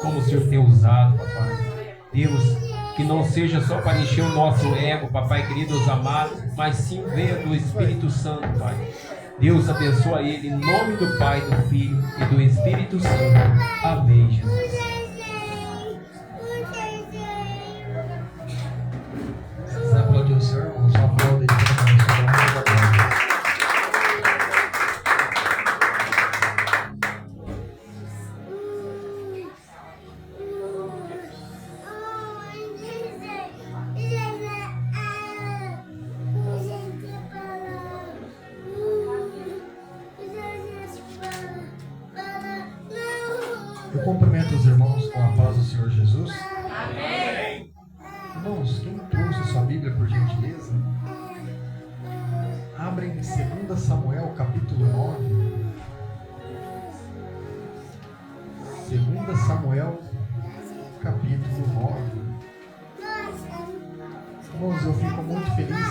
como o Senhor tem usado, papai. Deus, que não seja só para encher o nosso ego, papai querido, os amados, mas sim venha do Espírito Santo, Pai. Deus abençoa ele, em nome do Pai, do Filho e do Espírito Santo. Amém, Jesus. Você aplaudiu o Senhor, irmão? Só aplaude ele. Eu cumprimento os irmãos com a paz do Senhor Jesus. Amém. Irmãos, quem trouxe a sua Bíblia, por gentileza? Abrem em 2 Samuel, capítulo 9. 2 Samuel, capítulo 9. Irmãos, eu fico muito feliz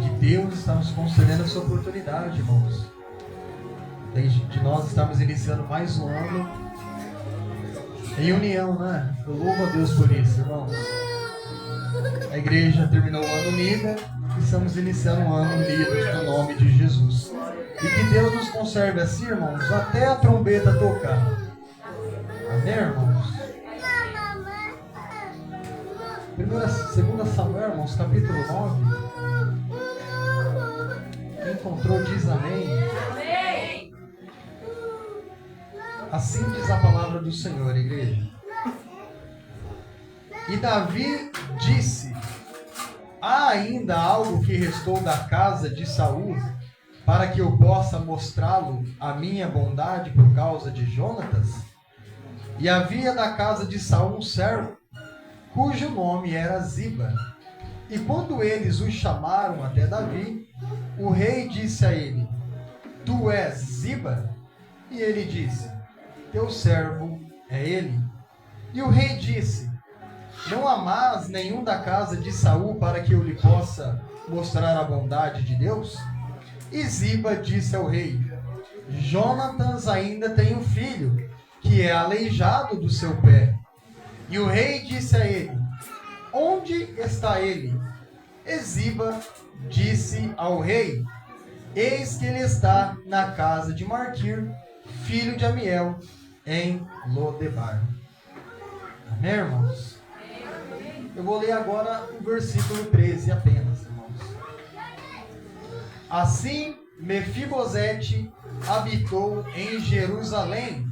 de Deus estar nos concedendo essa oportunidade, irmãos. De nós estamos iniciando mais um ano em união, né? Eu louvo a Deus por isso, irmãos. A igreja terminou o ano unida e estamos iniciando um ano unidos no nome de Jesus. E que Deus nos conserve assim, irmãos, até a trombeta tocar. Amém, irmãos? 2 Samuel, irmãos, capítulo 9. Quem encontrou diz amém. Assim diz a palavra do Senhor, igreja. E Davi disse: há ainda algo que restou da casa de Saul, para que eu possa mostrá-lo a minha bondade por causa de Jonatas? E havia da casa de Saul um servo, cujo nome era Ziba. E quando eles o chamaram até Davi, o rei disse a ele: tu és Ziba? E ele disse: teu servo é ele. E o rei disse: não há mais nenhum da casa de Saul para que eu lhe possa mostrar a bondade de Deus? E Ziba disse ao rei: Jonatas ainda tem um filho, que é aleijado do seu pé. E o rei disse a ele: onde está ele? E Ziba disse ao rei: eis que ele está na casa de Marquir, filho de Amiel, em Lodebar. Amém, irmãos? Eu vou ler agora o versículo 13 apenas, irmãos. Assim, Mefibosete habitou em Jerusalém,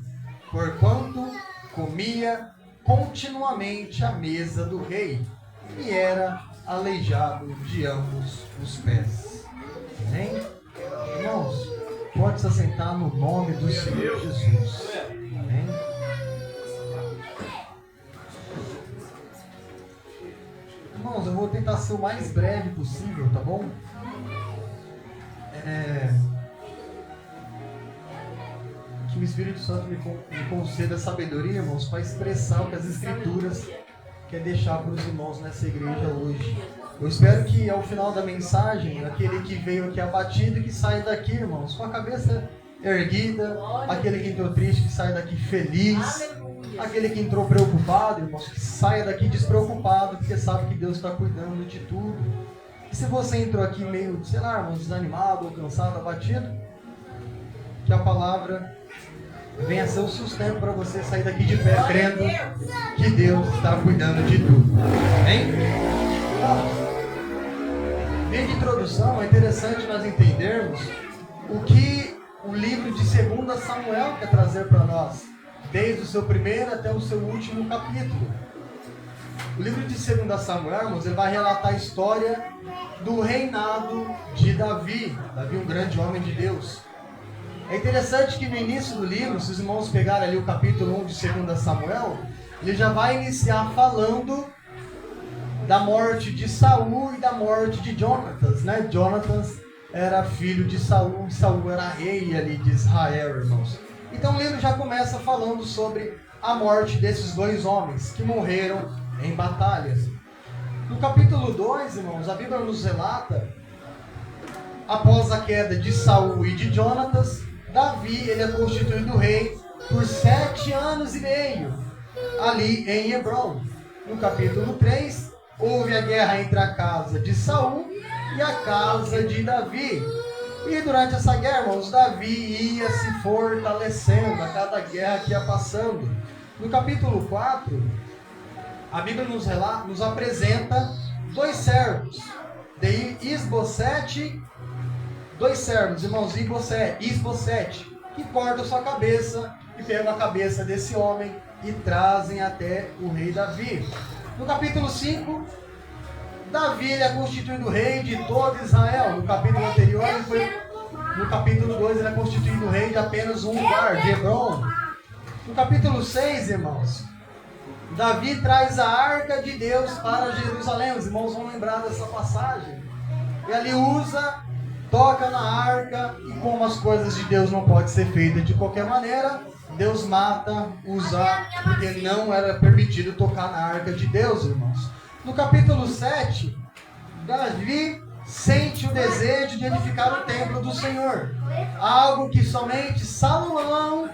porquanto comia continuamente à mesa do rei, e era aleijado de ambos os pés. Amém? Irmãos, pode se assentar no nome do Senhor Jesus. Amém? Irmãos, eu vou tentar ser o mais breve possível, tá bom? Que o Espírito Santo me conceda sabedoria, irmãos, para expressar o que as Escrituras quer deixar para os irmãos nessa igreja hoje. Eu espero que ao final da mensagem, aquele que veio aqui abatido, que saia daqui, irmãos, com a cabeça erguida, aquele que entrou triste, que saia daqui feliz, aquele que entrou preocupado, irmãos, que saia daqui despreocupado, porque sabe que Deus está cuidando de tudo. E se você entrou aqui meio, sei lá, irmãos, desanimado, ou cansado, abatido, que a palavra venha ser o sustento para você sair daqui de pé, crendo que Deus está cuidando de tudo. Amém? Meio de introdução, é interessante nós entendermos o que o livro de 2 Samuel quer trazer para nós, desde o seu primeiro até o seu último capítulo. O livro de 2 Samuel, irmãos, ele vai relatar a história do reinado de Davi. Davi, um grande homem de Deus. É interessante que no início do livro, se os irmãos pegarem ali o capítulo 1 de 2 Samuel, ele já vai iniciar falando da morte de Saul e da morte de Jonatas, né? Jonatas era filho de Saul, e Saul era rei ali de Israel, irmãos. Então o livro já começa falando sobre a morte desses dois homens que morreram em batalhas. No capítulo 2, irmãos, a Bíblia nos relata, após a queda de Saul e de Jonatas, Davi ele é constituído rei por 7 anos e meio, ali em Hebrom. No capítulo 3, houve a guerra entre a casa de Saul e a casa de Davi. E durante essa guerra, irmãos, Davi ia se fortalecendo a cada guerra que ia passando. No capítulo 4, a Bíblia nos apresenta 2 servos, de Isbosete, 2 servos, irmãos, Isbosete, que cortam sua cabeça e pegam a cabeça desse homem e trazem até o rei Davi. No capítulo 5, Davi ele é constituído rei de todo Israel. No capítulo anterior, no capítulo 2, ele é constituído rei de apenas um lugar, de Hebrom. No capítulo 6, irmãos, Davi traz a arca de Deus para Jerusalém. Os irmãos vão lembrar dessa passagem. Ele toca na arca, e como as coisas de Deus não podem ser feitas de qualquer maneira, Deus mata Uzá, porque não era permitido tocar na arca de Deus, irmãos. No capítulo 7, Davi sente o desejo de edificar o templo do Senhor. Algo que somente Salomão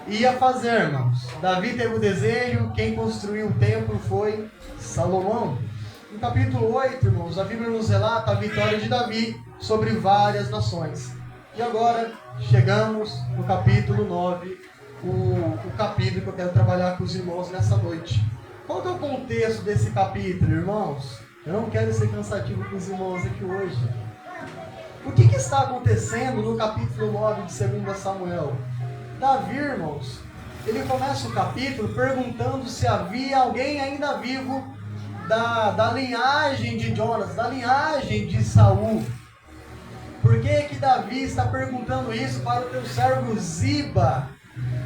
ia fazer, irmãos. Davi teve o desejo, quem construiu o templo foi Salomão. No capítulo 8, irmãos, a Bíblia nos relata a vitória de Davi sobre várias nações. E agora chegamos no capítulo 9, o capítulo que eu quero trabalhar com os irmãos nessa noite. Qual que é o contexto desse capítulo, irmãos? Eu não quero ser cansativo com os irmãos aqui hoje. O que está acontecendo no capítulo 9 de 2 Samuel? Davi, irmãos, ele começa o capítulo perguntando se havia alguém ainda vivo da linhagem de Jonas, da linhagem de Saul. Por que Davi está perguntando isso para o teu servo Ziba?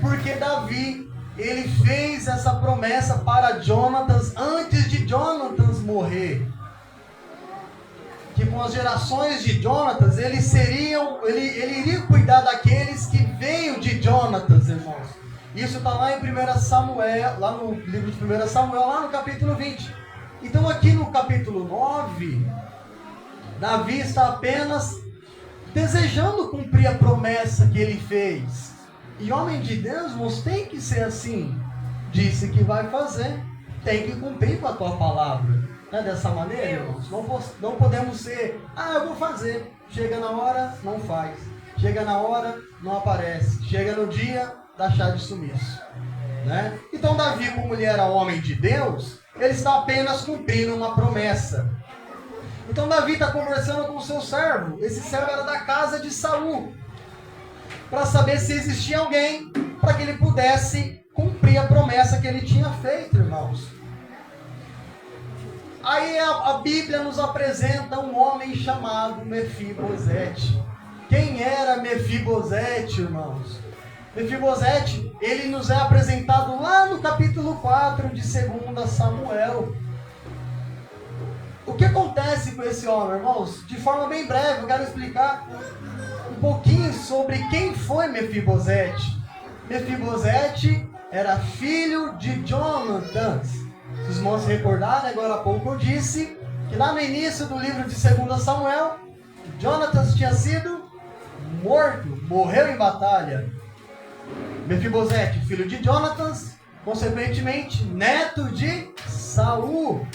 Porque Davi, ele fez essa promessa para Jonatas antes de Jonatas morrer. Que com as gerações de Jonatas, ele iria cuidar daqueles que veio de Jonatas, irmãos. Isso está lá em 1 Samuel, lá no livro de 1 Samuel, lá no capítulo 20. Então aqui no capítulo 9, Davi está apenas desejando cumprir a promessa que ele fez. E homem de Deus, irmãos, tem que ser assim. Disse que vai fazer, tem que cumprir com a tua palavra. Não é dessa maneira, irmãos? Não podemos ser, eu vou fazer. Chega na hora, não faz. Chega na hora, não aparece. Chega no dia, dá chá de sumiço. Né? Então Davi, como ele era homem de Deus, ele está apenas cumprindo uma promessa. Então Davi está conversando com o seu servo. Esse servo era da casa de Saul, para saber se existia alguém para que ele pudesse cumprir a promessa que ele tinha feito, irmãos. Aí a Bíblia nos apresenta um homem chamado Mefibosete. Quem era Mefibosete, irmãos? Mefibosete, ele nos é apresentado lá no capítulo 4 de 2 Samuel. O que acontece com esse homem, irmãos? De forma bem breve, eu quero explicar um pouquinho sobre quem foi Mefibosete. Mefibosete era filho de Jonatas. Se os irmãos se recordarem, agora há pouco eu disse que lá no início do livro de 2 Samuel, Jonatas tinha sido morto, morreu em batalha. Mefibosete, filho de Jonatas, consequentemente, neto de Saul.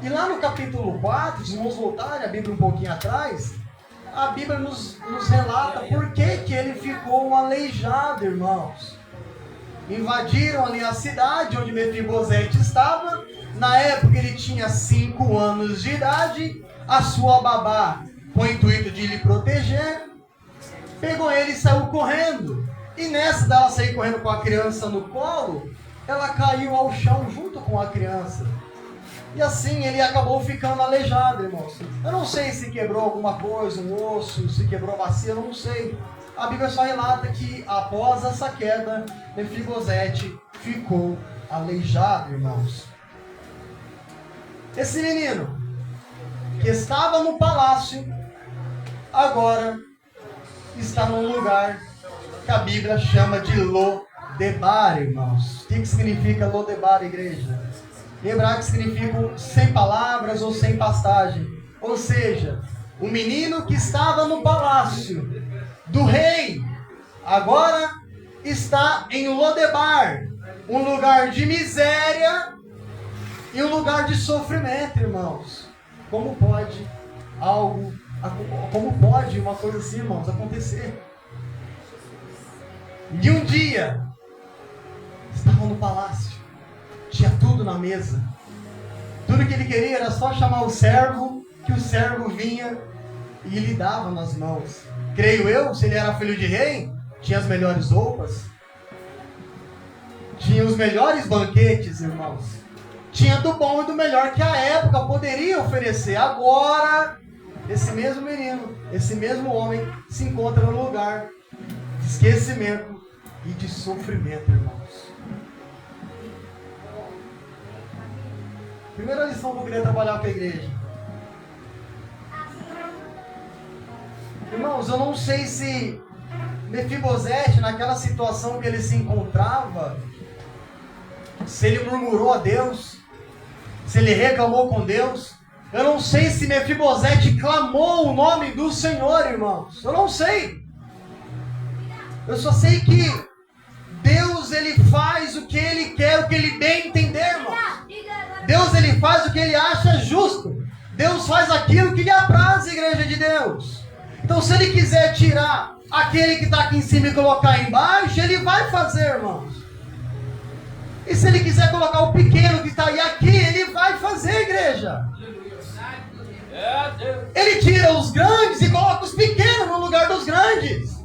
E lá no capítulo 4, se vamos voltar a Bíblia um pouquinho atrás, a Bíblia nos relata por que ele ficou aleijado, irmãos. Invadiram ali a cidade onde Mefibosete estava. Na época ele tinha 5 anos de idade. A sua babá, com o intuito de lhe proteger, pegou ele e saiu correndo. E nessa dela sair correndo com a criança no colo, ela caiu ao chão junto com a criança. E assim ele acabou ficando aleijado, irmãos. Eu não sei se quebrou alguma coisa, um osso, se quebrou a bacia, eu não sei. A Bíblia só relata que após essa queda, Mefibosete ficou aleijado, irmãos. Esse menino, que estava no palácio, agora está num lugar que a Bíblia chama de Lodebar, irmãos. O que significa Lodebar, igreja? Em hebraico significa sem palavras ou sem pastagem. Ou seja, o menino que estava no palácio, do rei, agora está em Lodebar, um lugar de miséria e um lugar de sofrimento, irmãos. Como pode uma coisa assim, irmãos, acontecer? E um dia, estavam no palácio, tinha tudo na mesa. Tudo que ele queria era só chamar o servo, que o servo vinha e lhe dava nas mãos. Creio eu, se ele era filho de rei, tinha as melhores roupas, tinha os melhores banquetes, irmãos. Tinha do bom e do melhor que a época poderia oferecer. Agora, esse mesmo menino, esse mesmo homem, se encontra num lugar de esquecimento e de sofrimento, irmãos. Primeira lição que eu queria trabalhar com a igreja. Irmãos, eu não sei se Mefibosete, naquela situação que ele se encontrava, se ele murmurou a Deus, se ele reclamou com Deus. Eu não sei se Mefibosete clamou o nome do Senhor, irmãos. Eu não sei. Eu só sei que Deus, ele faz o que ele quer, o que ele bem entender, irmãos. Deus, ele faz o que ele acha justo. Deus faz aquilo que lhe apraz, igreja de Deus. Então, se ele quiser tirar aquele que está aqui em cima e colocar embaixo, ele vai fazer, irmãos. E se ele quiser colocar o pequeno que está aí aqui, ele vai fazer, igreja. Ele tira os grandes e coloca os pequenos no lugar dos grandes.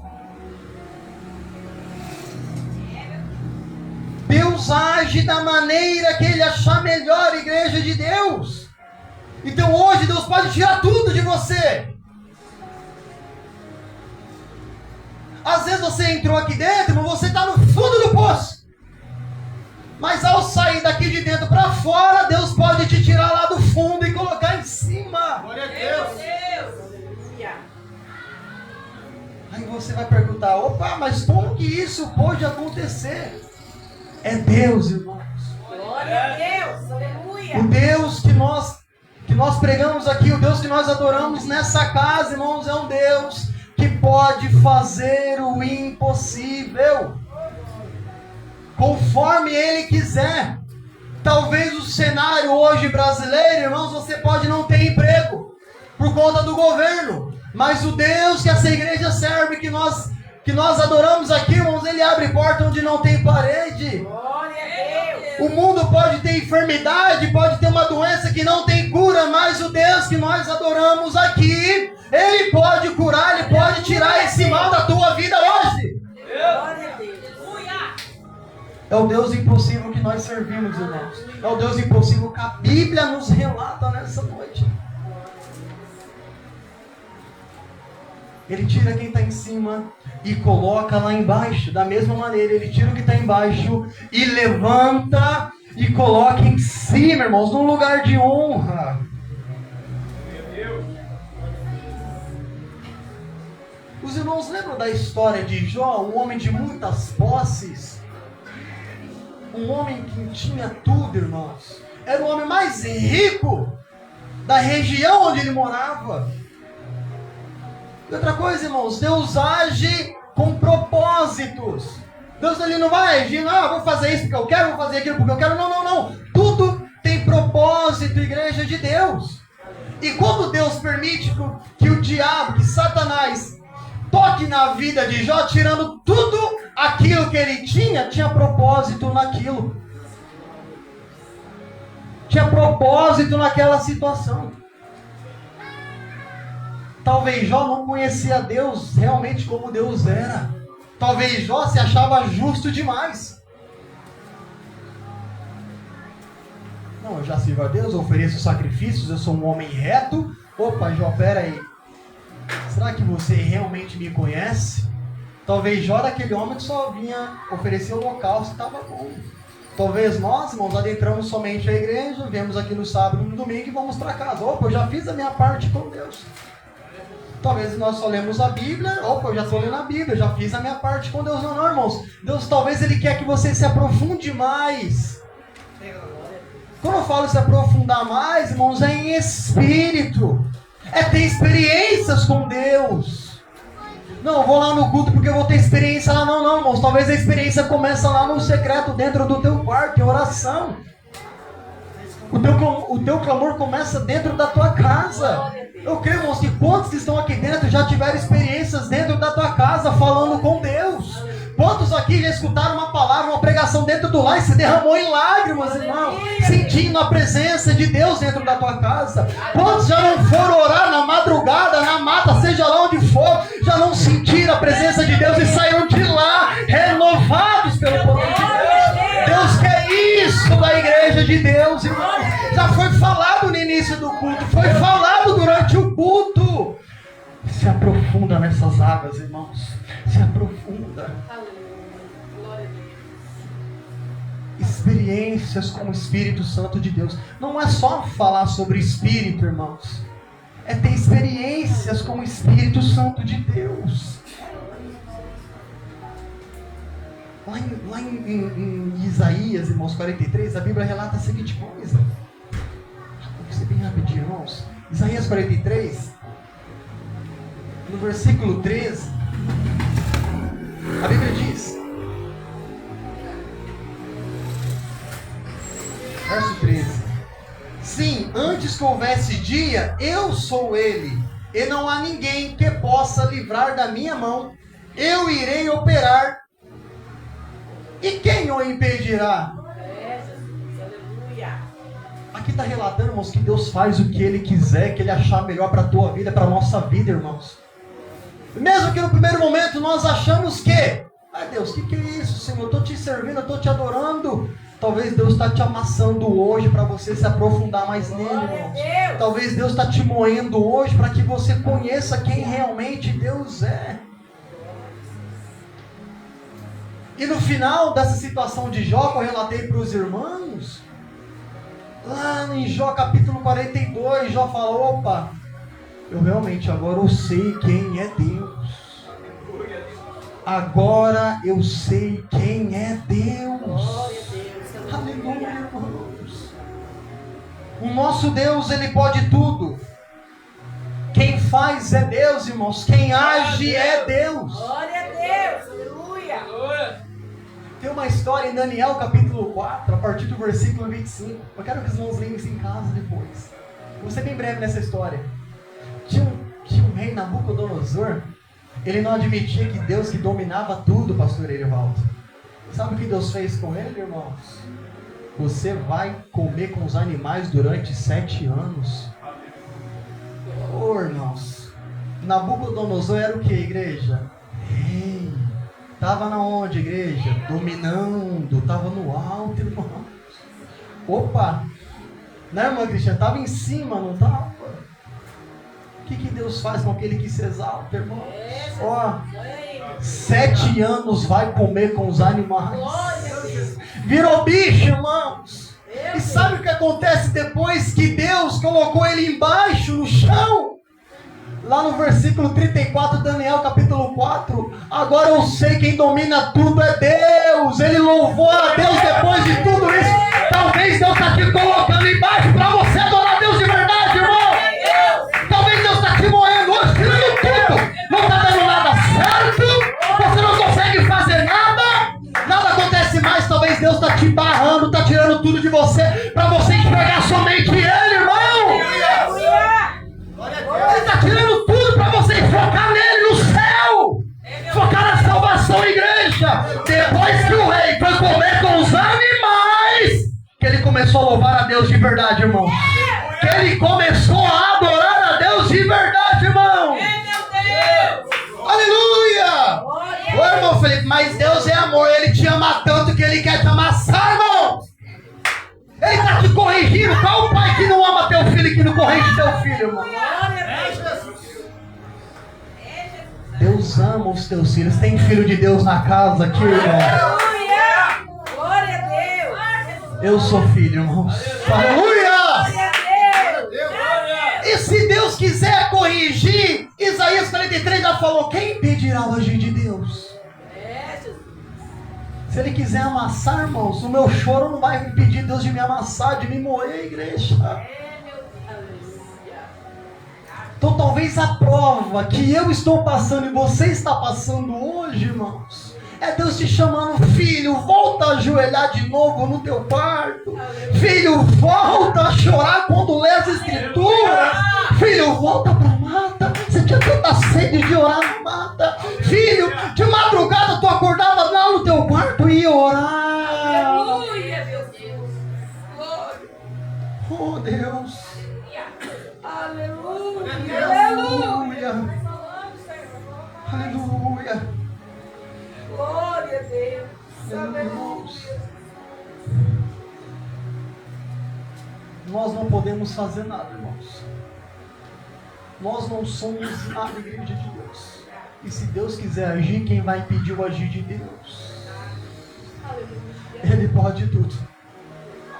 Deus age da maneira que ele achar melhor, igreja de Deus. Então hoje Deus pode tirar tudo de você. Às vezes você entrou aqui dentro, mas você está no fundo do poço. Mas ao sair daqui de dentro para fora, Deus pode te tirar lá do fundo e colocar em cima. Glória a Deus. Aí você vai perguntar, opa, mas como que isso pode acontecer? É Deus, irmãos. Glória a Deus, aleluia. O Deus que nós pregamos aqui, o Deus que nós adoramos nessa casa, irmãos, é um Deus que pode fazer o impossível, conforme Ele quiser. Talvez o cenário hoje brasileiro, irmãos, você pode não ter emprego por conta do governo, mas o Deus que essa igreja serve, que nós adoramos aqui, irmãos, Ele abre porta onde não tem parede. Glória a Deus. O mundo pode ter enfermidade, pode ter uma doença que não tem cura, mas o Deus que nós adoramos aqui, Ele pode curar, Ele pode tirar esse mal da tua vida hoje. Glória a Deus. É o Deus impossível que nós servimos, irmãos. É o Deus impossível que a Bíblia nos relata nessa noite. Ele tira quem está em cima e coloca lá embaixo. Da mesma maneira, Ele tira o que está embaixo e levanta e coloca em cima, irmãos, num lugar de honra. Os irmãos lembram da história de Jó, um homem de muitas posses? Um homem que tinha tudo, irmãos. Era o homem mais rico da região onde ele morava. E outra coisa, irmãos, Deus age com propósitos. Deus, ele não vai agir, vou fazer isso porque eu quero, vou fazer aquilo porque eu quero. Não. Tudo tem propósito, igreja de Deus. E quando Deus permite que o diabo, que Satanás, toque na vida de Jó, tirando tudo aquilo que ele tinha propósito naquilo. Tinha propósito naquela situação. Talvez Jó não conhecia Deus realmente como Deus era. Talvez Jó se achava justo demais. Não, eu já sirvo a Deus, eu ofereço sacrifícios, eu sou um homem reto. Opa, Jó, pera aí. Será que você realmente me conhece? Talvez Jó era aquele homem que só vinha oferecer o holocausto e estava bom. Talvez nós, irmãos, adentramos somente a igreja, viemos aqui no sábado e no domingo e vamos para casa. Opa, eu já fiz a minha parte com Deus. Talvez nós só lemos a Bíblia. Opa, eu já estou lendo a Bíblia, já fiz a minha parte com Deus. Não, irmãos. Deus, talvez Ele quer que você se aprofunde mais. Quando eu falo se aprofundar mais, irmãos, é em espírito. É ter experiências com Deus. Não, eu vou lá no culto porque eu vou ter experiência lá. Não, não, irmãos. Talvez a experiência começa lá no secreto, dentro do teu quarto, em oração. O teu clamor começa dentro da tua casa. Eu creio, irmãos, que quantos que estão aqui dentro já tiveram experiências dentro da tua casa, falando com Deus. Quantos aqui já escutaram uma palavra, uma pregação dentro do lar e se derramou em lágrimas, irmão, sentindo a presença de Deus dentro da tua casa? Quantos já não foram orar na madrugada, na mata, seja lá onde for, já não sentiram a presença de Deus e saíram de lá renovados pelo poder de Deus? Deus quer isso da igreja de Deus, irmão. Já foi falado no início do culto, foi falado durante o culto. Se aprofunda nessas águas, irmãos. Se aprofunda. Experiências com o Espírito Santo de Deus. Não é só falar sobre Espírito, irmãos. É ter experiências com o Espírito Santo de Deus. Lá em Isaías, irmãos, 43, a Bíblia relata a seguinte coisa. Vou ser bem rapidinho, irmãos. Isaías 43, no versículo 13, a Bíblia diz, verso 13: sim, antes que houvesse dia, eu sou ele, e não há ninguém que possa livrar da minha mão. Eu irei operar, e quem o impedirá? Aqui está relatando, irmãos, que Deus faz o que Ele quiser, que Ele achar melhor para a tua vida, para a nossa vida, irmãos. Mesmo que no primeiro momento nós achamos que, ai Deus, o que é isso, Senhor? Eu estou te servindo, eu estou te adorando. Talvez Deus está te amassando hoje para você se aprofundar mais nele, irmãos. Talvez Deus está te moendo hoje para que você conheça quem realmente Deus é. E no final dessa situação de Jó, que eu relatei para os irmãos, lá em Jó capítulo 42, Jó falou, opa, eu realmente agora eu sei quem é Deus. Agora eu sei quem é Deus. Aleluia, irmãos. O nosso Deus, Ele pode tudo. Quem faz é Deus, irmãos. Quem age é Deus. Glória a Deus, aleluia. Tem uma história em Daniel capítulo 4, a partir do versículo 25. Eu quero que os irmãos leiam isso em casa depois. Vou ser bem breve nessa história. Tinha um rei, Nabucodonosor. Ele não admitia que Deus que dominava tudo, pastor Erivaldo. Sabe o que Deus fez com ele, irmãos? Você vai comer com os animais durante 7 anos. Oh, irmãos. Nabucodonosor era o que, igreja? Rei. Estava na onde, igreja? Dominando. Estava no alto, irmãos. Opa. Né, irmã Cristiana? Estava em cima, não estava? O que Deus faz com aquele que se exalta, irmão? Ó, 7 anos vai comer com os animais. Virou bicho, irmãos. E sabe o que acontece depois que Deus colocou ele embaixo, no chão? Lá no versículo 34, Daniel capítulo 4. Agora eu sei quem domina tudo é Deus. Ele louvou a Deus depois de tudo isso. Talvez Deus está te colocando embaixo para você adorar a Deus de verdade, irmão. Talvez Deus está te moendo hoje, tirando tudo. Não está dando nada certo. Você não consegue fazer nada. Nada acontece mais. Talvez Deus está te barrando, está tirando tudo de você para você enxergar somente Ele, irmão. Ele está tirando tudo para você focar nele, no céu. Focar na salvação, igreja. Depois que o rei foi comer com os animais, que ele começou a louvar a Deus de verdade, irmão. Que ele começou a adorar a Deus de verdade, irmão. Aleluia. Ô, irmão Felipe, mas Deus é amor. Ele te ama tanto que Ele quer te amassar, irmão. Ele está te corrigindo. Qual o pai que não ama teu filho e que não corrige teu filho, irmão? Deus ama os teus filhos. Tem filho de Deus na casa aqui, irmão? Glória a Deus. Eu sou filho, irmãos. Aleluia! E se Deus quiser corrigir, Isaías 43 já falou, quem impedirá o agir de Deus? Se Ele quiser amassar, irmãos, o meu choro não vai impedir Deus de me amassar, de me moer, igreja. Então talvez a prova que eu estou passando e você está passando hoje, irmãos, é Deus te chamando: filho, volta a ajoelhar de novo no teu quarto. Filho, volta a chorar quando lê as escrituras. Filho, volta para a mata. Você tinha tanta sede de orar na mata. Filho, de madrugada tu acordava lá no teu quarto e ia orar. Aleluia, meu Deus. Glória. Oh, Deus. Aleluia. Aleluia. Aleluia. Glória a Deus. Aleluia. Nós não podemos fazer nada, irmãos. Nós não somos nada, igreja de Deus. E se Deus quiser agir, quem vai impedir o agir de Deus? Ele pode tudo.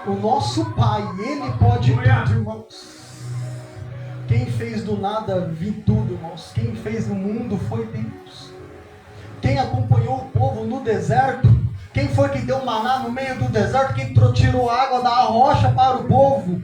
O nosso Pai, Ele pode tudo, irmãos. Quem fez do nada vir tudo, irmãos. Quem fez no mundo foi Deus. Quem acompanhou o povo no deserto? Quem foi que deu maná no meio do deserto? Quem tirou água da rocha para o povo?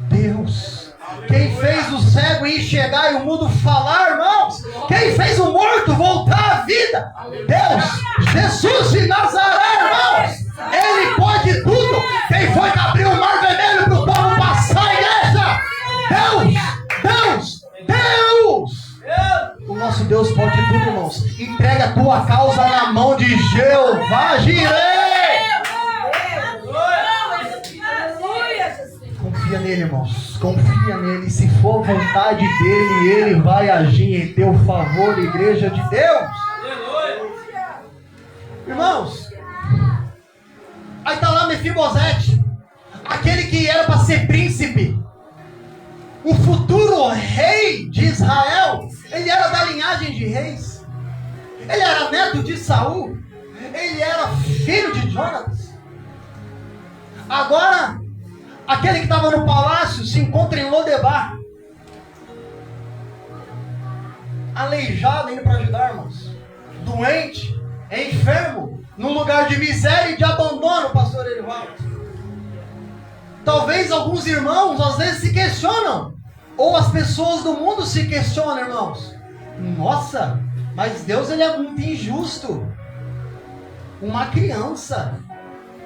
Deus. Quem fez o cego enxergar e o mudo falar, irmãos? Quem fez o morto voltar à vida? Deus. Jesus de Nazaré, irmãos. Ele pode tudo. Quem foi que abriu o mar vermelho para o povo passar, igreja? Deus. O nosso Deus pode tudo, irmãos. Entrega a tua causa na mão de Jeová Jireh. Confia nele, irmãos. Confia nele. Se for vontade dele, ele vai agir em teu favor, igreja de Deus. Irmãos, aí está lá Mefibosete, aquele que era para ser príncipe, o futuro rei de Israel. Ele era da linhagem de reis. Ele era neto de Saul. Ele era filho de Jonatas. Agora, aquele que estava no palácio se encontra em Lodebar, aleijado, indo para ajudar, irmãos, doente, enfermo, num lugar de miséria e de abandono, pastor Erivaldo. Talvez alguns irmãos às vezes se questionam, ou as pessoas do mundo se questionam, irmãos: nossa, mas Deus, ele é muito injusto. Uma criança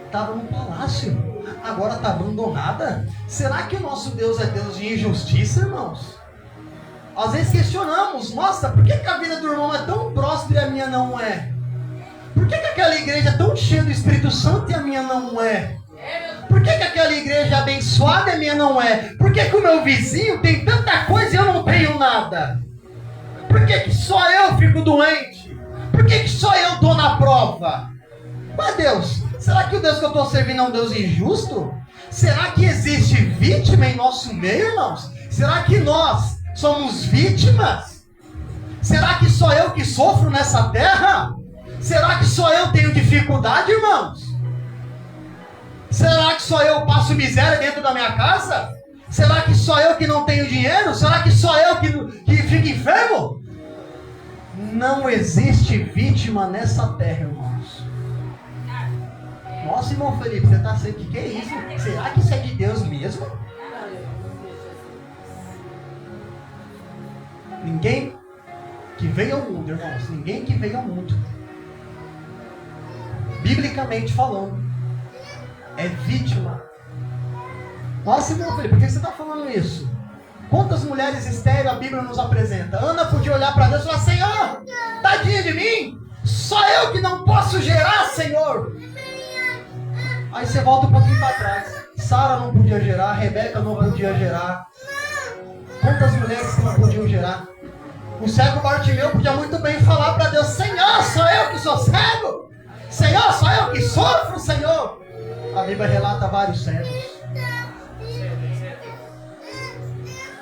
estava no palácio, agora está abandonada. Será que o nosso Deus é Deus de injustiça, irmãos? Às vezes questionamos: nossa, por que a vida do irmão é tão próspera e a minha não é? Por que aquela igreja é tão cheia do Espírito Santo e a minha não é? Por que aquela igreja é abençoada e a minha não é? Por que o meu vizinho tem tanta coisa e eu não tenho nada? Por que só eu fico doente? Por que só eu estou na prova? Mas Deus, será que o Deus que eu estou servindo é um Deus injusto? Será que existe vítima em nosso meio, irmãos? Será que nós somos vítimas? Será que só eu que sofro nessa terra? Será que só eu tenho dificuldade, irmãos? Será que só eu passo miséria dentro da minha casa? Será que só eu que não tenho dinheiro? Será que só eu que fico enfermo? Não existe vítima nessa terra, irmãos. Nossa, irmão Felipe, você está sendo... que é isso? Será que isso é de Deus mesmo? Ninguém que veio ao mundo, irmãos, ninguém que veio ao mundo, biblicamente falando, é vítima. Nossa, irmão Felipe, por que você está falando isso? Quantas mulheres estéreis a Bíblia nos apresenta? Ana podia olhar para Deus e falar: Senhor, tadinha de mim, só eu que não posso gerar, Senhor. Aí você volta um pouquinho para trás. Sara não podia gerar, Rebeca não podia gerar. Quantas mulheres que não podiam gerar? O cego Bartimeu podia muito bem falar para Deus: Senhor, sou eu que sou cego. Senhor, sou eu que sofro, Senhor. A Bíblia relata vários cegos.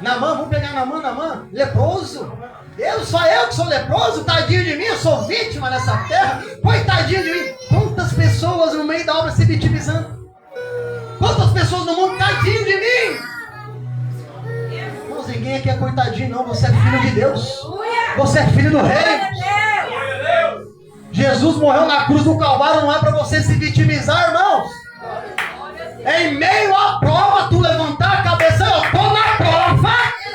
Naamã, vamos pegar Naamã, leproso. Só eu que sou leproso, tadinho de mim, eu sou vítima nessa terra. Coitadinho de mim. Quantas pessoas no meio da obra se vitimizando? Quantas pessoas no mundo, tadinho de mim? Irmãos, ninguém aqui é coitadinho, não. Você é filho de Deus. Você é filho do Rei. Jesus morreu na cruz do Calvário, não é para você se vitimizar, irmãos. Em meio à prova, tu levantar a cabeça: eu estou na prova,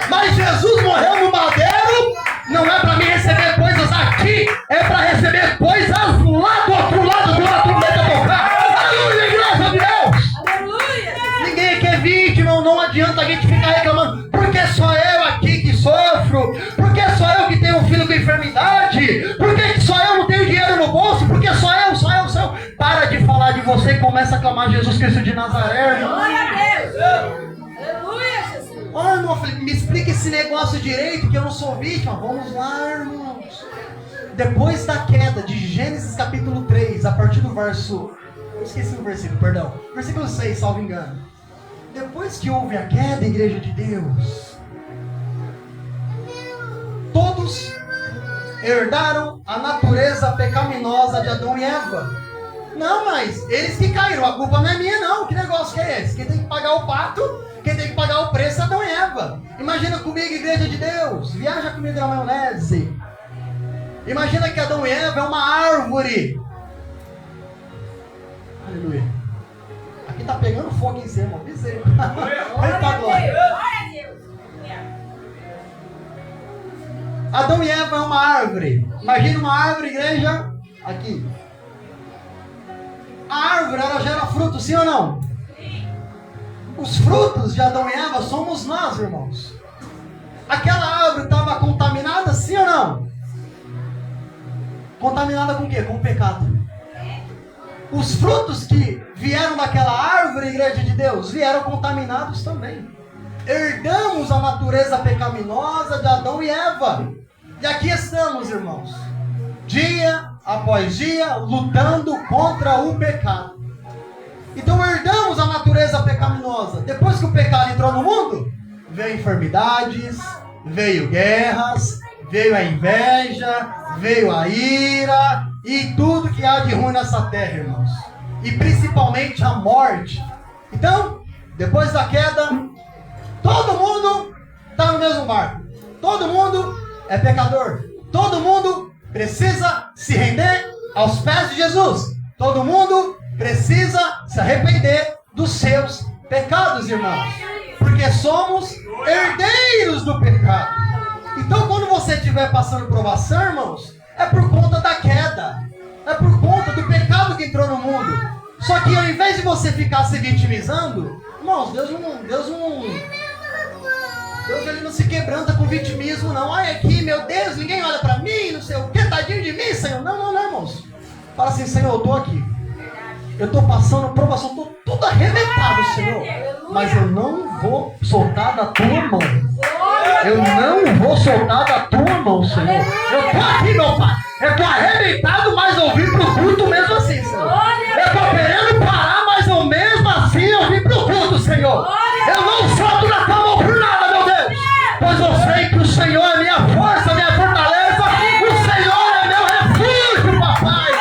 mas Jesus morreu no madeiro, não é para mim receber coisas aqui, é para receber coisas lá do outro lado quando a trombeta tocar. Aleluia, igreja de Deus! Aleluia! Ninguém aqui é vítima, não adianta a gente ficar reclamando. Porque só eu aqui que sofro? Porque só eu que tenho um filho com enfermidade? Porque só eu não tenho dinheiro no bolso? Porque só eu. Para de falar de você e começa a clamar Jesus Cristo de Nazaré, irmão. Glória a Deus! Aleluia, Jesus! Olha, irmão, me explica esse negócio direito, que eu não sou vítima. Vamos lá, irmãos. Depois da queda de Gênesis capítulo 3, a partir do verso... Eu esqueci o versículo, perdão. Versículo 6, salvo engano. Depois que houve a queda, igreja de Deus, todos herdaram a natureza pecaminosa de Adão e Eva. Não, mas eles que caíram, a culpa não é minha não. Que negócio que é esse? Quem tem que pagar o pato, quem tem que pagar o preço é Adão e Eva. Imagina comigo, igreja de Deus, viaja comigo na maionese. Imagina que Adão e Eva é uma árvore. Aleluia. Aqui tá pegando fogo em cima, irmão. Eita glória. Glória a Deus! Adão e Eva é uma árvore. Imagina uma árvore, igreja. Aqui. A árvore, ela gera frutos, sim ou não? Sim. Os frutos de Adão e Eva somos nós, irmãos. Aquela árvore estava contaminada, sim ou não? Contaminada com o quê? Com o pecado. Os frutos que vieram daquela árvore, igreja de Deus, vieram contaminados também. Herdamos a natureza pecaminosa de Adão e Eva. E aqui estamos, irmãos, dia após dia, lutando contra o pecado. Então herdamos a natureza pecaminosa. Depois que o pecado entrou no mundo, veio enfermidades, veio guerras, veio a inveja, veio a ira e tudo que há de ruim nessa terra, irmãos. E principalmente a morte. Então, depois da queda, todo mundo está no mesmo barco. Todo mundo é pecador. Todo mundo precisa se render aos pés de Jesus. Todo mundo precisa se arrepender dos seus pecados, irmãos. Porque somos herdeiros do pecado. Então, quando você estiver passando provação, irmãos, é por conta da queda. É por conta do pecado que entrou no mundo. Só que ao invés de você ficar se vitimizando, irmãos, Deus ele não se quebranta com vitimismo, não. Ai, aqui, meu Deus, ninguém olha pra mim, não sei o que, tadinho de mim, Senhor. Não, irmãos. Fala assim, Senhor, eu tô aqui. Eu tô passando provação, tô tudo arrebentado, Senhor. Mas eu não vou soltar da tua mão. Eu não vou soltar da tua mão, Senhor. Eu tô aqui, meu Pai. Eu tô arrebentado, mas eu vim pro culto mesmo assim, Senhor. Eu tô querendo parar, mas eu mesmo assim eu vim pro culto, Senhor. Eu não solto da tua mão por nada, meu Deus. Pois eu sei que o Senhor é minha força, minha fortaleza. O Senhor é meu refúgio, papai.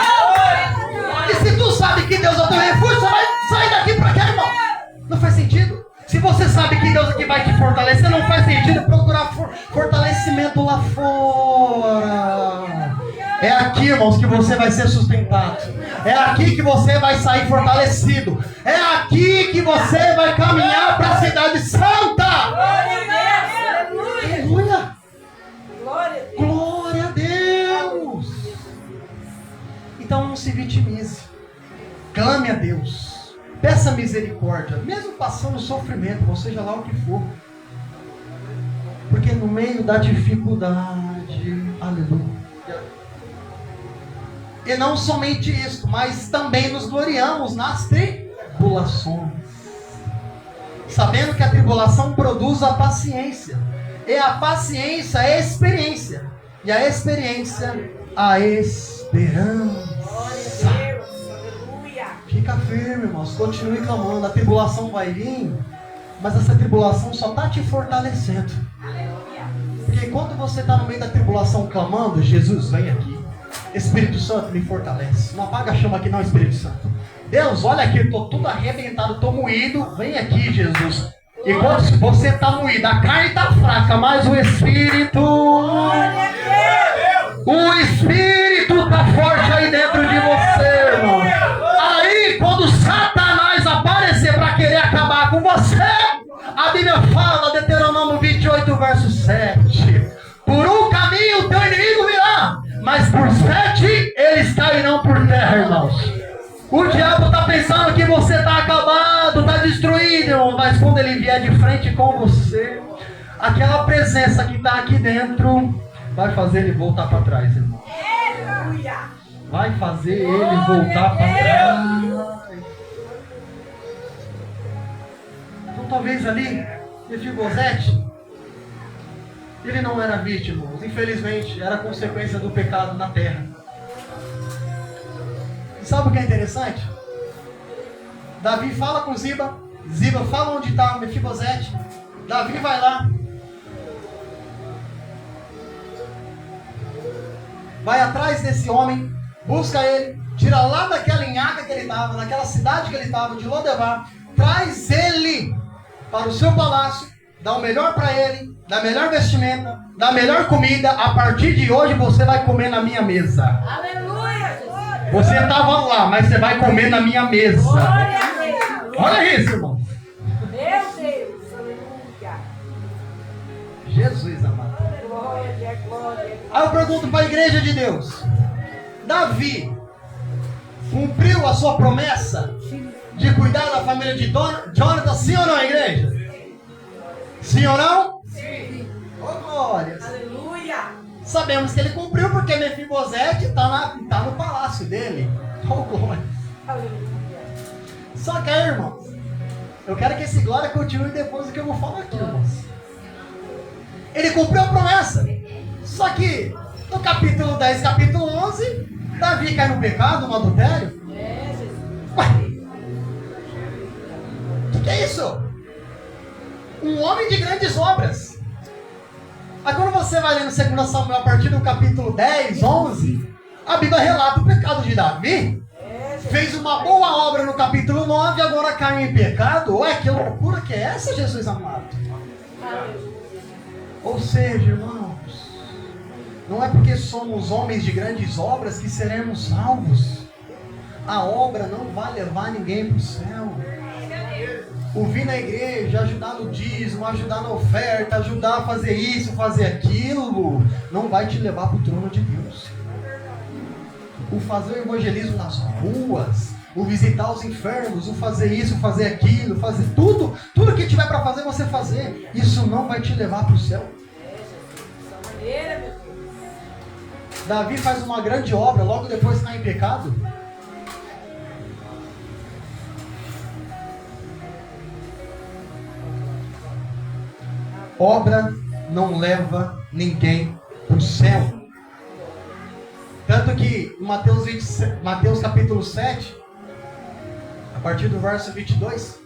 E se tu sabe que Deus é o teu refúgio, você vai sair daqui pra quê, irmão? Não faz sentido? Se você sabe que Deus aqui vai te fortalecer, não faz sentido procurar fortalecimento lá fora. É aqui, irmãos, que você vai ser sustentado. É aqui que você vai sair fortalecido. É aqui que você vai caminhar para a cidade santa. Aleluia! Glória a Deus! Então não se vitimize. Clame a Deus. Peça misericórdia. Mesmo passando sofrimento, ou seja lá o que for. Porque no meio da dificuldade, aleluia. E não somente isso, mas também nos gloriamos nas tribulações. Sabendo que a tribulação produz a paciência. E a paciência é a experiência. E a experiência, a esperança. Fica firme, irmãos. Continue clamando. A tribulação vai vir, mas essa tribulação só está te fortalecendo. Porque enquanto você está no meio da tribulação clamando, Jesus, vem aqui. Espírito Santo, me fortalece. Não apaga a chama aqui não, Espírito Santo. Deus, olha aqui, eu estou tudo arrebentado, estou moído. Vem aqui, Jesus. Enquanto você está moído, a carne está fraca, mas o Espírito... O Espírito está forte aí dentro de você, irmão. Aí, quando Satanás aparecer para querer acabar com você, a Bíblia fala, Deuteronômio 28, verso 7. irmãos? O diabo está pensando que você está acabado, está destruído, irmão. Mas quando ele vier de frente com você, aquela presença que está aqui dentro vai fazer ele voltar para trás, irmão. Vai fazer ele voltar para trás. Então talvez ali, Mefibosete, ele não era vítima, infelizmente era consequência do pecado na terra. E sabe o que é interessante? Davi fala com Ziba, Ziba fala onde está Mefibosete, Davi vai lá, vai atrás desse homem, busca ele, tira lá daquela nhaca que ele estava, naquela cidade que ele estava, de Lodebar, traz ele para o seu palácio, dá o melhor para ele, dá a melhor vestimenta, dá a melhor comida. A partir de hoje você vai comer na minha mesa. Aleluia, Jesus. Você estava lá, mas você vai comer na minha mesa. Glória a Deus. Olha isso, irmão. Meu Deus. Aleluia. Jesus amado. Glória, glória. Aí eu pergunto para a igreja de Deus: Davi cumpriu a sua promessa de cuidar da família de Jonathan, sim ou não, igreja? Sim ou não? Sim. Oh, glórias. Aleluia. Sabemos que ele cumpriu porque Mefibosete está no palácio dele. Oh, glória. Aleluia. Só que aí, irmãos, eu quero que esse glória continue depois do que eu vou falar aqui, irmãos. Ele cumpriu a promessa. Só que no capítulo 10, capítulo 11, Davi cai no pecado, no adultério. É, Jesus. Ué, o que é isso? Um homem de grandes obras. Aí quando você vai ler no 2 Samuel, a partir do capítulo 10, 11, a Bíblia relata o pecado de Davi. Fez uma boa obra no capítulo 9, agora caiu em pecado. Ué, que loucura que é essa, Jesus amado? Ou seja, irmãos, não é porque somos homens de grandes obras que seremos salvos. A obra não vai levar ninguém para o céu. O vir na igreja, ajudar no dízimo, ajudar na oferta, ajudar a fazer isso, fazer aquilo, não vai te levar para o trono de Deus. O fazer o evangelismo nas ruas, o visitar os enfermos, o fazer isso, fazer aquilo, fazer tudo que tiver para fazer, você fazer, isso não vai te levar para o céu. Davi faz uma grande obra, logo depois cai em pecado. Obra não leva ninguém para o céu. Tanto que em Mateus capítulo 7, a partir do verso 22,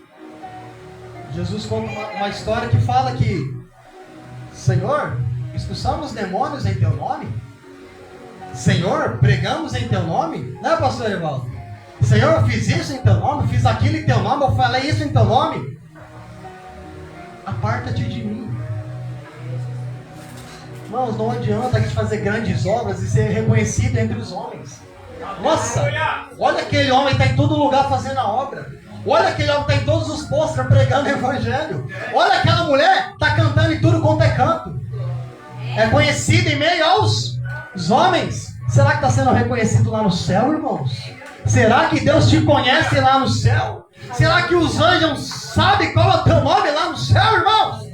Jesus conta uma história que fala que: Senhor, expulsamos demônios em teu nome? Senhor, pregamos em teu nome? Não é, pastor Evaldo? Senhor, eu fiz isso em teu nome, fiz aquilo em teu nome, eu falei isso em teu nome. Aparta-te de mim. Irmãos, não adianta a gente fazer grandes obras e ser reconhecido entre os homens. Nossa, olha aquele homem que está em todo lugar fazendo a obra. Olha aquele homem que está em todos os postos pregando o evangelho. Olha aquela mulher que está cantando em tudo quanto é canto. É conhecida em meio aos homens. Será que está sendo reconhecido lá no céu, irmãos? Será que Deus te conhece lá no céu? Será que os anjos sabem qual é o teu nome lá no céu, irmãos?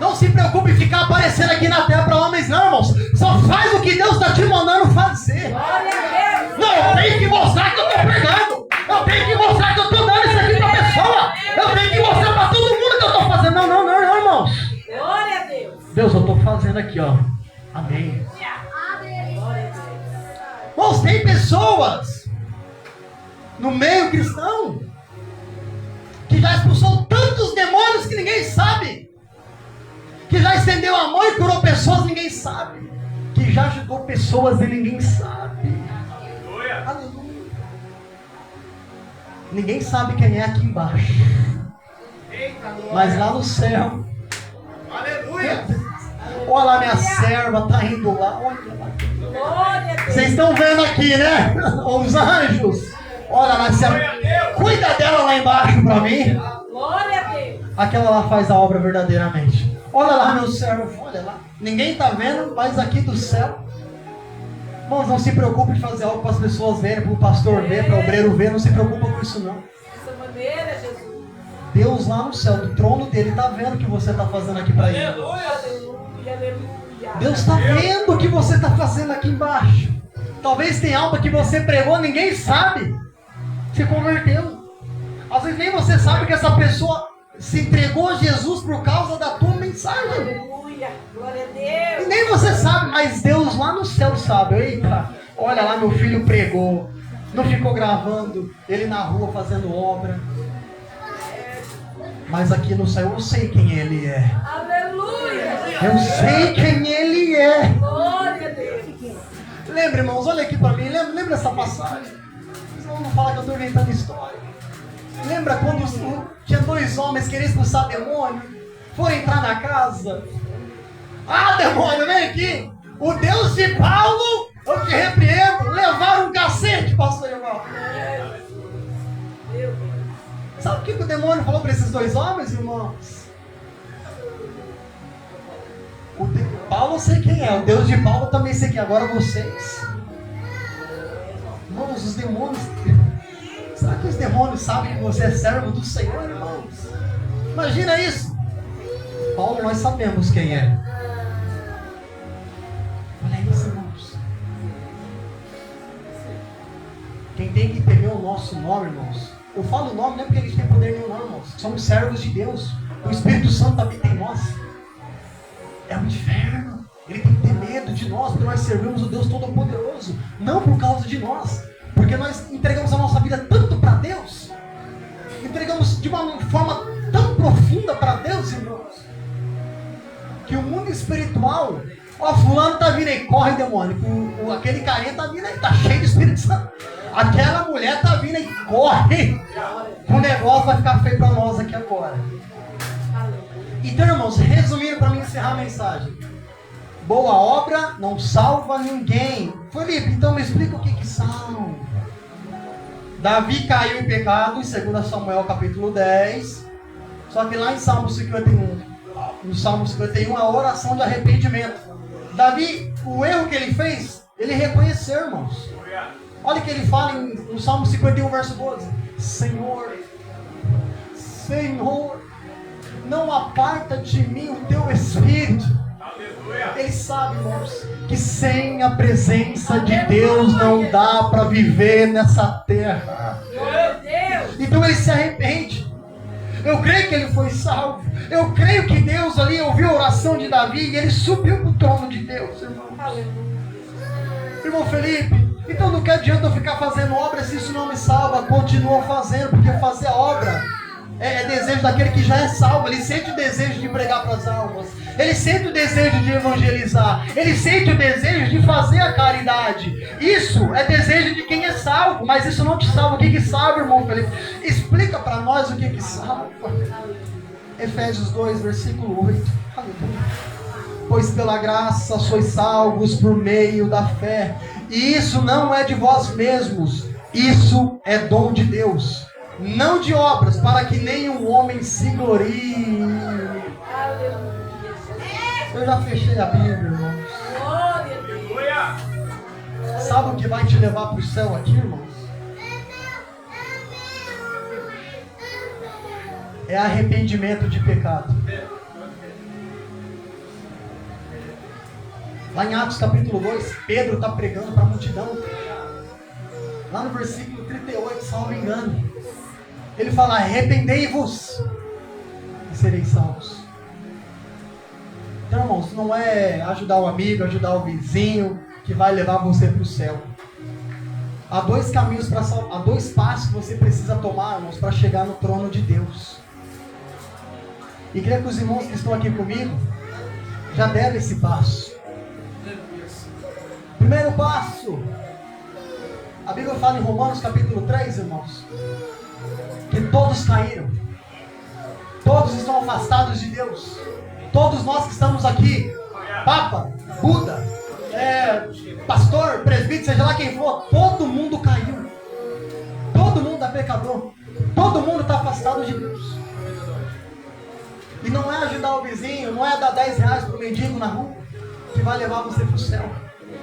Não se preocupe em ficar aparecendo aqui na terra para homens, não, irmãos. Só faz o que Deus está te mandando fazer. Não, eu tenho que mostrar que eu estou pregando. Eu tenho que mostrar que eu estou dando isso aqui para a pessoa. Eu tenho que mostrar para todo mundo que eu estou fazendo. Não, irmãos. Glória a Deus. Deus, eu estou fazendo aqui, ó. Amém. Irmãos, tem pessoas no meio cristão que já expulsou tantos demônios que ninguém sabe. Que já estendeu a mão e curou pessoas, ninguém sabe. Que já ajudou pessoas e ninguém sabe. Aleluia. Ninguém sabe quem é aqui embaixo. Mas lá no céu. Aleluia. Olha lá, minha serva está indo lá. Olha lá. Vocês estão vendo aqui, né? Os anjos. Olha lá, cuida dela lá embaixo para mim. Glória a Deus. Aquela lá faz a obra verdadeiramente. Olha lá, meu servo, olha lá. Ninguém está vendo, mas aqui do céu. Irmãos, não se preocupe em fazer algo para as pessoas verem, para o pastor ver, para o obreiro ver. Não se preocupa com isso não. Dessa maneira, Jesus. Deus lá no céu, do trono dele, está vendo o que você está fazendo aqui para ele. Aleluia, aleluia. Deus está vendo o que você está fazendo aqui embaixo. Talvez tenha algo que você pregou, ninguém sabe. Se converteu. Às vezes nem você sabe que essa pessoa se entregou a Jesus por causa da tua mensagem. Aleluia, glória a Deus. E nem você sabe, mas Deus lá no céu sabe. Eita, olha lá, meu filho pregou. Não ficou gravando ele na rua fazendo obra. Mas aqui no céu eu sei quem ele é. Aleluia. Eu sei quem ele é. Glória a Deus. Lembra, irmãos, olha aqui para mim. Lembra essa passagem? Vocês não vão falar que eu estou inventando história. Lembra quando tinha 2 homens que queriam expulsar demônio? Foram entrar na casa. Ah, demônio, vem aqui. O Deus de Paulo, eu te repreendo. Levaram um cacete, pastor irmão. Meu Deus. Sabe o que o demônio falou para esses 2 homens, irmãos? Paulo eu sei quem é. O Deus de Paulo eu também sei quem é. Agora vocês. Irmãos, os demônios... Será que os demônios sabem que você é servo do Senhor, irmãos? Imagina isso. Paulo, nós sabemos quem é. Olha isso, irmãos. Quem tem que temer o nosso nome, irmãos. Eu falo o nome não é porque a gente tem poder nenhum, não, irmãos. Somos servos de Deus. O Espírito Santo habita em nós. É um inferno. Ele tem que ter medo de nós, porque nós servimos o Deus Todo-Poderoso. Não por causa de nós. Porque nós entregamos a nossa vida tanto para Deus. Entregamos de uma forma tão profunda para Deus, irmãos. Que o mundo espiritual... Ó, fulano tá vindo aí, corre demônio. Aquele carinha tá vindo aí, tá cheio de Espírito Santo. Aquela mulher tá vindo aí, corre. O negócio vai ficar feio para nós aqui agora. Então, irmãos, resumindo para mim encerrar a mensagem. Boa obra não salva ninguém. Felipe, então me explica o que salva. Davi caiu em pecado, em 2 Samuel capítulo 10. Só que lá em Salmo 51, no Salmo 51 é a oração de arrependimento. Davi, o erro que ele fez, ele reconheceu, irmãos. Olha o que ele fala no Salmo 51, verso 12. Senhor, não aparta de mim o teu Espírito. Ele sabe, irmãos, que sem a presença de Deus não dá para viver nessa terra. Então ele se arrepende. Eu creio que ele foi salvo. Eu creio que Deus ali ouviu a oração de Davi e ele subiu para o trono de Deus, irmão. Irmão Felipe, então não que adianta eu ficar fazendo obra se isso não me salva. Continua fazendo, porque fazer a obra é desejo daquele que já é salvo. Ele sente o desejo de pregar para as almas. Ele sente o desejo de evangelizar. Ele sente o desejo de fazer a caridade. Isso é desejo de quem é salvo. Mas isso não te salva. O que salva, irmão Felipe? Explica para nós o que salva. Efésios 2, versículo 8. Pois pela graça sois salvos por meio da fé. E isso não é de vós mesmos. Isso é dom de Deus. Não de obras, para que nenhum homem se glorie. Eu já fechei a Bíblia, irmãos. Sabe o que vai te levar para o céu aqui, irmãos? É arrependimento de pecado. Lá em Atos capítulo 2, Pedro está pregando para a multidão. Lá no versículo 38, salvo engano, ele fala: arrependei-vos e sereis salvos. Então, irmãos, não é ajudar o amigo, ajudar o vizinho que vai levar você para o céu. Há 2 caminhos para salvar, há 2 passos que você precisa tomar, irmãos, para chegar no trono de Deus. E creio que os irmãos que estão aqui comigo já deram esse passo. Primeiro passo, a Bíblia fala em Romanos capítulo 3, irmãos, que todos caíram, todos estão afastados de Deus. Todos nós que estamos aqui, Papa, Buda, pastor, presbítero, seja lá quem for, todo mundo caiu. Todo mundo é pecador. Todo mundo está afastado de Deus. E não é ajudar o vizinho, não é dar 10 reais para o mendigo na rua que vai levar você para o céu.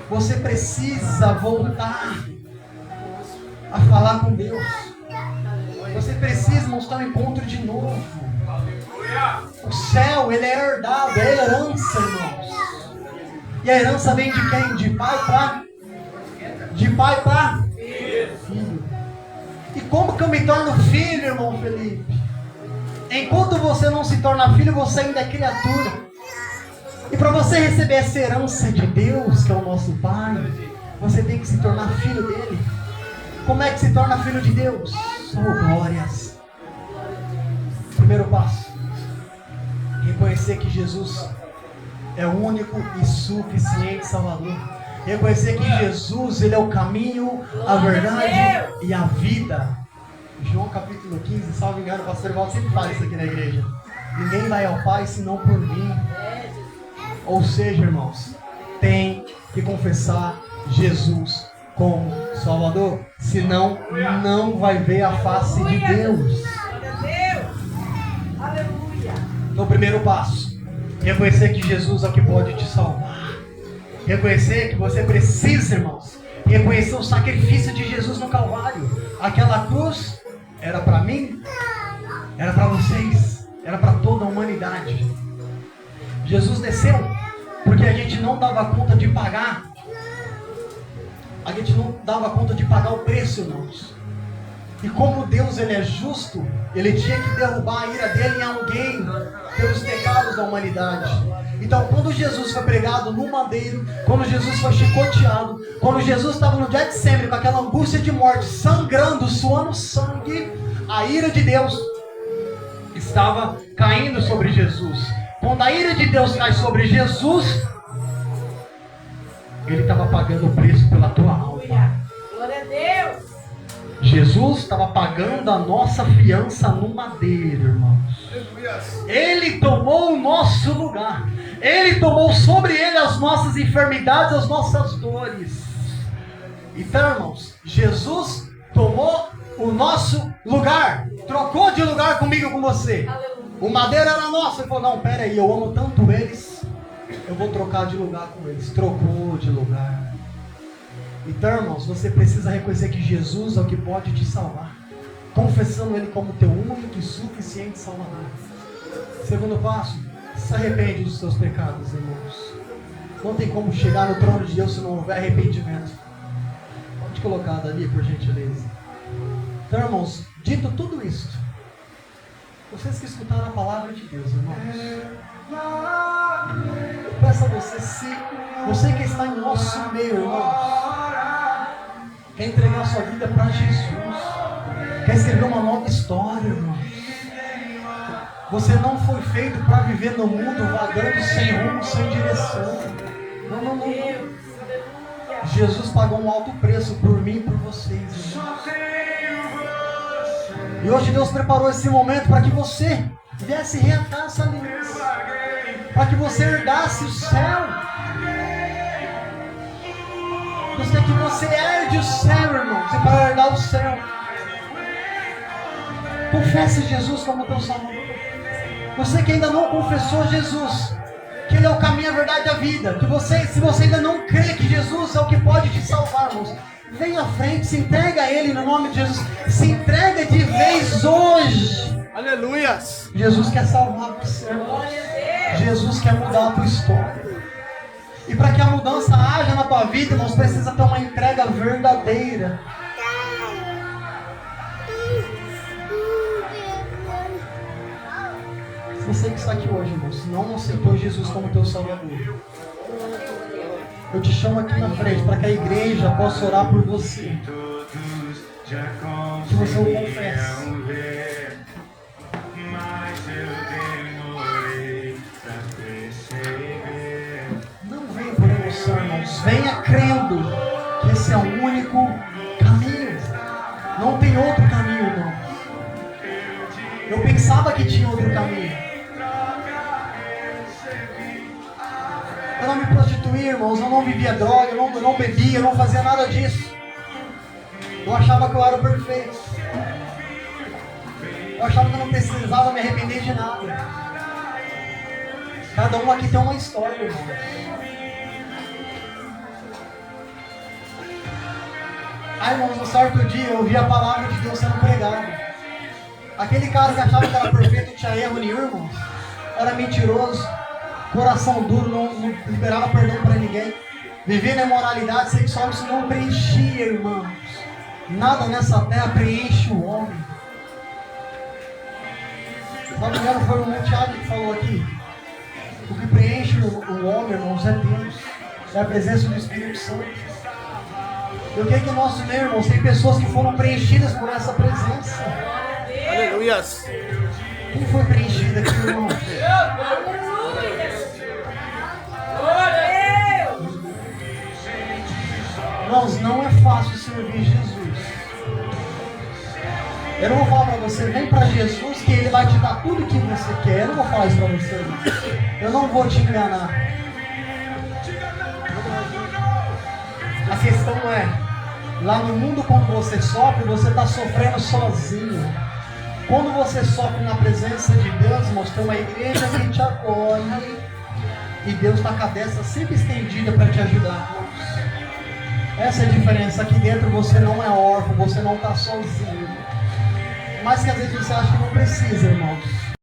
Você precisa voltar a falar com Deus. Você precisa mostrar um encontro de novo. O céu, ele é herdado, é herança, irmãos. E a herança vem de quem? De pai para filho. E como que eu me torno filho, irmão Felipe? Enquanto você não se torna filho, você ainda é criatura. E para você receber essa herança de Deus, que é o nosso Pai, você tem que se tornar filho dele. Como é que se torna filho de Deus? Oh, glórias. Primeiro passo: reconhecer que Jesus é o único e suficiente Salvador. Reconhecer que Jesus, ele é o caminho, a verdade e a vida. João capítulo 15, salvo engano, o pastor Valdo sempre fala isso aqui na igreja. Ninguém vai ao Pai senão por mim. Ou seja, irmãos, tem que confessar Jesus como Salvador, senão não vai ver a face de Deus. Aleluia. Então, o primeiro passo: reconhecer que Jesus é o que pode te salvar. Reconhecer que você precisa, irmãos, reconhecer o sacrifício de Jesus no Calvário. Aquela cruz era para mim, era para vocês, era para toda a humanidade. Jesus desceu porque a gente não dava conta de pagar. A gente não dava conta de pagar o preço, irmãos. E como Deus, ele é justo, ele tinha que derrubar a ira dele em alguém pelos pecados da humanidade. Então, quando Jesus foi pregado no madeiro, quando Jesus foi chicoteado, quando Jesus estava no Getsemane com aquela angústia de morte, sangrando, suando sangue, a ira de Deus estava caindo sobre Jesus. Quando a ira de Deus cai sobre Jesus, ele estava pagando o preço pela tua alma. Glória a Deus. Jesus estava pagando a nossa fiança no madeiro, irmãos. Ele tomou o nosso lugar. Ele tomou sobre ele as nossas enfermidades, as nossas dores. Então, irmãos, Jesus tomou o nosso lugar. Trocou de lugar comigo e com você. O madeiro era nosso. Ele falou: não, pera aí, eu amo tanto eles, eu vou trocar de lugar com eles. Trocou de lugar. Então, irmãos, você precisa reconhecer que Jesus é o que pode te salvar, confessando ele como teu único e suficiente Salvador. Segundo passo: se arrepende dos seus pecados, irmãos. Não tem como chegar no trono de Deus se não houver arrependimento. Pode colocar dali, por gentileza. Então, irmãos, dito tudo isso, vocês que escutaram a palavra de Deus, irmãos, eu peço a você, se você que está em nosso meio, irmãos, quer entregar sua vida para Jesus, quer escrever uma nova história, irmãos. Você não foi feito para viver no mundo vagando sem rumo, sem direção. Não, não, não. Jesus pagou um alto preço por mim e por vocês, irmãos. E hoje Deus preparou esse momento para que você viesse reatar essa aliança, para que você herdasse o céu. Deus quer que você herde o céu, irmãos, e para herdar o céu, confesse Jesus como teu Salvador. Você que ainda não confessou Jesus, que Ele é o caminho, a verdade e a vida, que você, se você ainda não crê que Jesus é o que pode te salvar, irmãos, vem à frente, se entrega a Ele no nome de Jesus. Se entrega de vez hoje. Aleluia. Jesus quer salvar você, irmãos. Jesus quer mudar a tua história. E para que a mudança haja na tua vida, irmãos, precisa ter uma entrega verdadeira. Você que está aqui hoje, irmãos, não aceitou Jesus como teu Salvador, eu te chamo aqui na frente para que a igreja possa orar por você. Se você o confessa. Não venha por emoção, irmãos. Venha crendo que esse é o único caminho. Não tem outro caminho, irmão. Eu pensava que tinha outro caminho. Eu não me prostituía, irmãos, eu não vivia droga, eu não bebia, eu não fazia nada disso. Eu achava que eu era perfeito. Eu achava que eu não precisava me arrepender de nada. Cada um aqui tem uma história, irmãos. Aí, irmãos, um certo dia eu ouvi a palavra de Deus sendo pregada. Aquele cara que achava que era perfeito, não tinha erro nenhum, irmãos, era mentiroso, coração duro, não liberava perdão para ninguém, vivia na imoralidade sexual, isso não preenchia, irmãos. Nada nessa terra preenche o homem. Se não me engano, foi o Tiago que falou aqui. O que preenche o homem, irmãos, é Deus, é a presença do Espírito Santo. Eu creio que o nosso meio, irmãos, tem pessoas que foram preenchidas por essa presença. Aleluia. Quem foi preenchido aqui, irmãos? Irmãos, não é fácil servir Jesus. Eu não vou falar para você, vem para Jesus que Ele vai te dar tudo o que você quer. Eu não vou falar isso para você, irmão. Eu não vou te enganar. A questão é, lá no mundo quando você sofre, você está sofrendo sozinho. Quando você sofre na presença de Deus, irmãos, tem uma igreja que te acolhe e Deus está com a destra sempre estendida para te ajudar. Essa é a diferença. Aqui dentro você não é órfão, você não está sozinho. Mas que às vezes você acha que não precisa, irmãos.